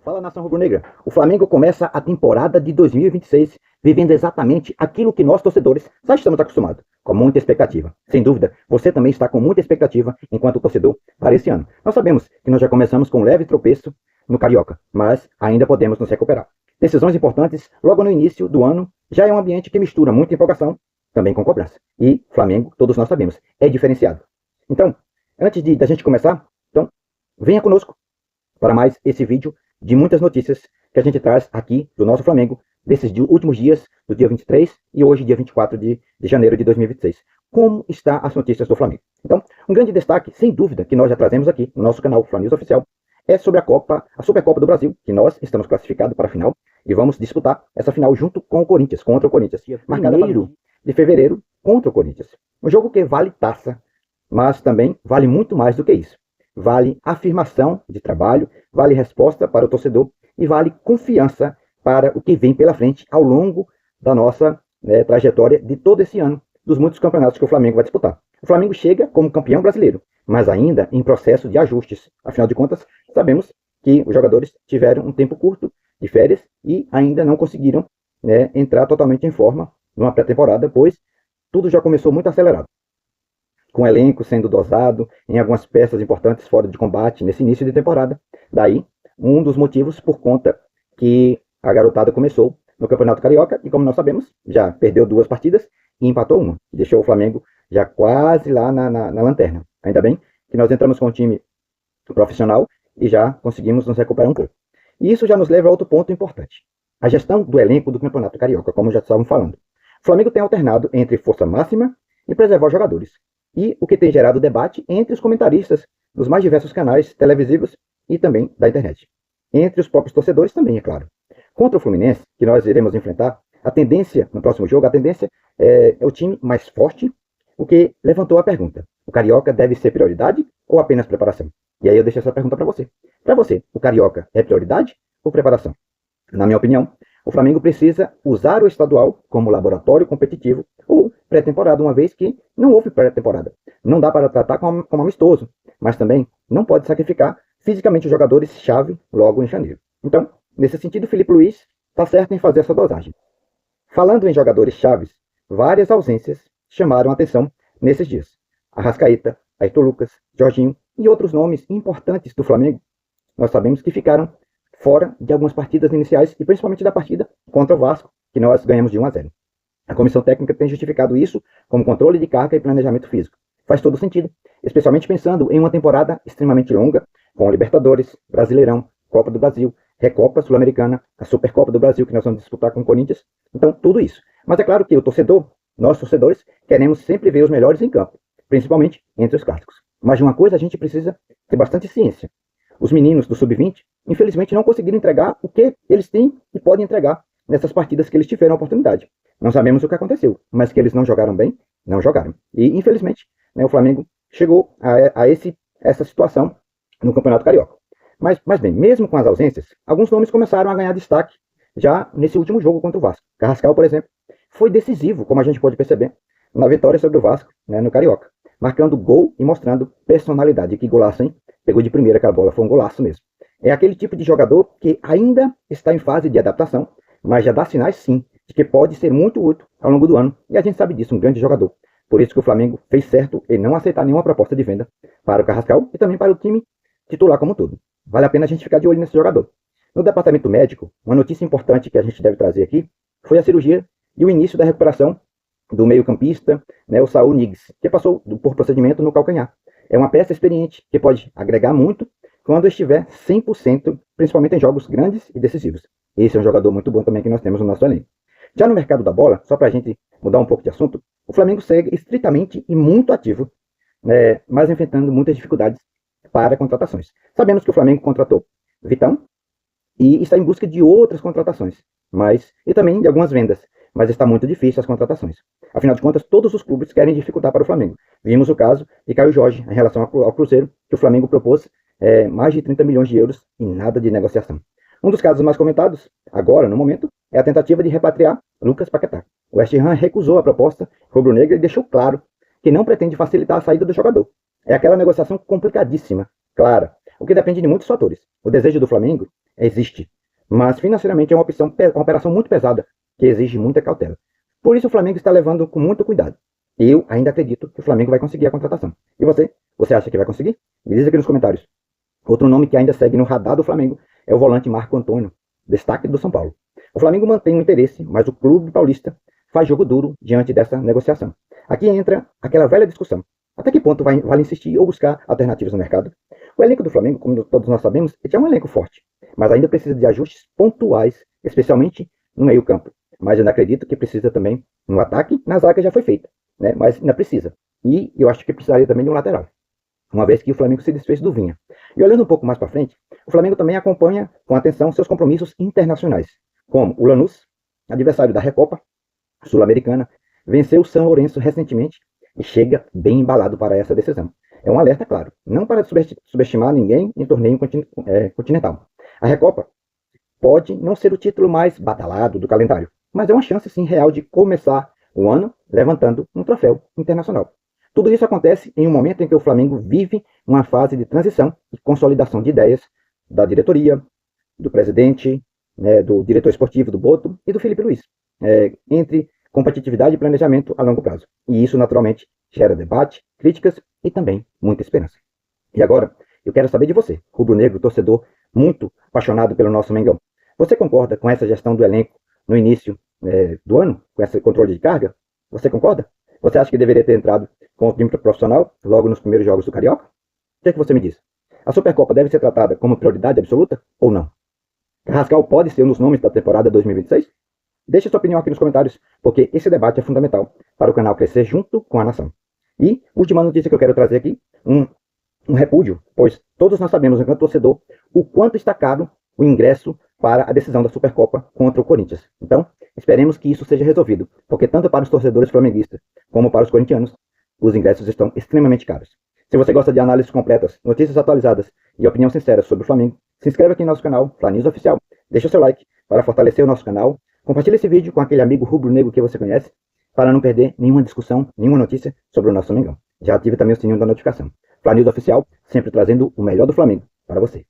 Fala, nação rubro-negra. O Flamengo começa a temporada de 2026 vivendo exatamente aquilo que nós, torcedores, já estamos acostumados, com muita expectativa. Sem dúvida, você também está com muita expectativa enquanto torcedor para esse ano. Nós sabemos que nós já começamos com um leve tropeço no Carioca, mas ainda podemos nos recuperar. Decisões importantes logo no início do ano já é um ambiente que mistura muita empolgação também com cobrança. E Flamengo, todos nós sabemos, é diferenciado. Então, antes da gente começar, então, venha conosco para mais esse vídeo de muitas notícias que a gente traz aqui do nosso Flamengo, desses últimos dias, do dia 23 e hoje, dia 24 de janeiro de 2026. Como estão as notícias do Flamengo? Então, um grande destaque, sem dúvida, que nós já trazemos aqui no nosso canal Fla News Oficial, é sobre a Supercopa do Brasil, que nós estamos classificados para a final e vamos disputar essa final junto com o Corinthians, contra o Corinthians, marcada para 1º de fevereiro contra o Corinthians. Um jogo que vale taça, mas também vale muito mais do que isso. Vale afirmação de trabalho, vale resposta para o torcedor e vale confiança para o que vem pela frente ao longo da nossa trajetória de todo esse ano, dos muitos campeonatos que o Flamengo vai disputar. O Flamengo chega como campeão brasileiro, mas ainda em processo de ajustes. Afinal de contas, sabemos que os jogadores tiveram um tempo curto de férias e ainda não conseguiram entrar totalmente em forma numa pré-temporada, pois tudo já começou muito acelerado, com o elenco sendo dosado em algumas peças importantes fora de combate nesse início de temporada. Daí, um dos motivos por conta que a garotada começou no Campeonato Carioca e, como nós sabemos, já perdeu 2 partidas e empatou uma, deixou o Flamengo já quase lá na lanterna. Ainda bem que nós entramos com um time profissional e já conseguimos nos recuperar um pouco. E isso já nos leva a outro ponto importante: a gestão do elenco do Campeonato Carioca, como já estávamos falando. O Flamengo tem alternado entre força máxima e preservar os jogadores, e o que tem gerado debate entre os comentaristas dos mais diversos canais televisivos e também da internet. Entre os próprios torcedores também, é claro. Contra o Fluminense, que nós iremos enfrentar, a tendência, no próximo jogo, a tendência é o time mais forte, o que levantou a pergunta: o Carioca deve ser prioridade ou apenas preparação? E aí eu deixo essa pergunta para você. Para você, o Carioca é prioridade ou preparação? Na minha opinião, o Flamengo precisa usar o estadual como laboratório competitivo ou pré-temporada, uma vez que não houve pré-temporada. Não dá para tratar como amistoso, mas também não pode sacrificar fisicamente os jogadores-chave logo em janeiro. Então, nesse sentido, Felipe Luiz está certo em fazer essa dosagem. Falando em jogadores-chaves, várias ausências chamaram a atenção nesses dias. Arrascaeta, Ayrton Lucas, Jorginho e outros nomes importantes do Flamengo, nós sabemos que ficaram fora de algumas partidas iniciais e principalmente da partida contra o Vasco, que nós ganhamos de 1-0. A comissão técnica tem justificado isso como controle de carga e planejamento físico. Faz todo sentido, especialmente pensando em uma temporada extremamente longa, com Libertadores, Brasileirão, Copa do Brasil, Recopa Sul-Americana, a Supercopa do Brasil, que nós vamos disputar com o Corinthians. Então, tudo isso. Mas é claro que o torcedor, nós torcedores, queremos sempre ver os melhores em campo, principalmente entre os clássicos. Mas de uma coisa a gente precisa ter bastante ciência. Os meninos do Sub-20, infelizmente, não conseguiram entregar o que eles têm e podem entregar nessas partidas que eles tiveram a oportunidade. Não sabemos o que aconteceu, mas que eles não jogaram bem, não jogaram. E, infelizmente, o Flamengo chegou a essa situação no Campeonato Carioca. Mas bem, mesmo com as ausências, alguns nomes começaram a ganhar destaque já nesse último jogo contra o Vasco. Carrascal, por exemplo, foi decisivo, como a gente pode perceber, na vitória sobre o Vasco, no Carioca, marcando gol e mostrando personalidade. Que golaço, hein? Pegou de primeira aquela bola, foi um golaço mesmo. É aquele tipo de jogador que ainda está em fase de adaptação, mas já dá sinais sim, de que pode ser muito útil ao longo do ano, e a gente sabe disso, um grande jogador. Por isso que o Flamengo fez certo em não aceitar nenhuma proposta de venda para o Carrascal e também para o time titular como um todo. Vale a pena a gente ficar de olho nesse jogador. No departamento médico, uma notícia importante que a gente deve trazer aqui foi a cirurgia e o início da recuperação do meio-campista, o Saul Niguez, que passou por procedimento no calcanhar. É uma peça experiente que pode agregar muito quando estiver 100%, principalmente em jogos grandes e decisivos. Esse é um jogador muito bom também que nós temos no nosso elenco. Já no mercado da bola, só para a gente mudar um pouco de assunto, o Flamengo segue estritamente e muito ativo, mas enfrentando muitas dificuldades para contratações. Sabemos que o Flamengo contratou Vitão e está em busca de outras contratações, e também de algumas vendas, mas está muito difícil as contratações. Afinal de contas, todos os clubes querem dificultar para o Flamengo. Vimos o caso de Caio Jorge em relação ao Cruzeiro, que o Flamengo propôs mais de 30 milhões de euros e nada de negociação. Um dos casos mais comentados, agora, no momento, é a tentativa de repatriar Lucas Paquetá. O West Ham recusou a proposta rubro-negra e deixou claro que não pretende facilitar a saída do jogador. É aquela negociação complicadíssima, clara, o que depende de muitos fatores. O desejo do Flamengo existe. Mas financeiramente é uma operação muito pesada, que exige muita cautela. Por isso o Flamengo está levando com muito cuidado. Eu ainda acredito que o Flamengo vai conseguir a contratação. E você? Você acha que vai conseguir? Me diz aqui nos comentários. Outro nome que ainda segue no radar do Flamengo é o volante Marco Antônio, destaque do São Paulo. O Flamengo mantém o interesse, mas o clube paulista faz jogo duro diante dessa negociação. Aqui entra aquela velha discussão. Até que ponto vale insistir ou buscar alternativas no mercado? O elenco do Flamengo, como todos nós sabemos, é um elenco forte, mas ainda precisa de ajustes pontuais, especialmente no meio-campo. Mas eu ainda acredito que precisa também no ataque. Na zaga já foi feita, né? Mas ainda precisa. E eu acho que precisaria também de um lateral, uma vez que o Flamengo se desfez do Vinha. E olhando um pouco mais para frente, o Flamengo também acompanha com atenção seus compromissos internacionais, como o Lanús, adversário da Recopa Sul-Americana, venceu o São Lourenço recentemente e chega bem embalado para essa decisão. É um alerta, claro, não para subestimar ninguém em torneio continental. A Recopa pode não ser o título mais badalado do calendário, mas é uma chance sim real de começar o ano levantando um troféu internacional. Tudo isso acontece em um momento em que o Flamengo vive uma fase de transição e consolidação de ideias da diretoria, do presidente, do diretor esportivo do Boto e do Felipe Luiz, entre competitividade e planejamento a longo prazo. E isso, naturalmente, gera debate, críticas e também muita esperança. E agora, eu quero saber de você, rubro-negro, torcedor, muito apaixonado pelo nosso Mengão. Você concorda com essa gestão do elenco no início do ano, com esse controle de carga? Você concorda? Você acha que deveria ter entrado com o time profissional logo nos primeiros jogos do Carioca? O que é que você me diz? A Supercopa deve ser tratada como prioridade absoluta ou não? Carrascal pode ser um dos nomes da temporada 2026? Deixe sua opinião aqui nos comentários, porque esse debate é fundamental para o canal crescer junto com a nação. E, última notícia que eu quero trazer aqui, um repúdio, pois todos nós sabemos, enquanto torcedor, o quanto está caro o ingresso para a decisão da Supercopa contra o Corinthians. Então, esperemos que isso seja resolvido, porque tanto para os torcedores flamenguistas como para os corintianos, os ingressos estão extremamente caros. Se você gosta de análises completas, notícias atualizadas e opinião sincera sobre o Flamengo, se inscreva aqui no nosso canal, Fla News Oficial. Deixe o seu like para fortalecer o nosso canal. Compartilhe esse vídeo com aquele amigo rubro-negro que você conhece, para não perder nenhuma discussão, nenhuma notícia sobre o nosso Mengão. Já ative também o sininho da notificação. Fla News Oficial, sempre trazendo o melhor do Flamengo para você.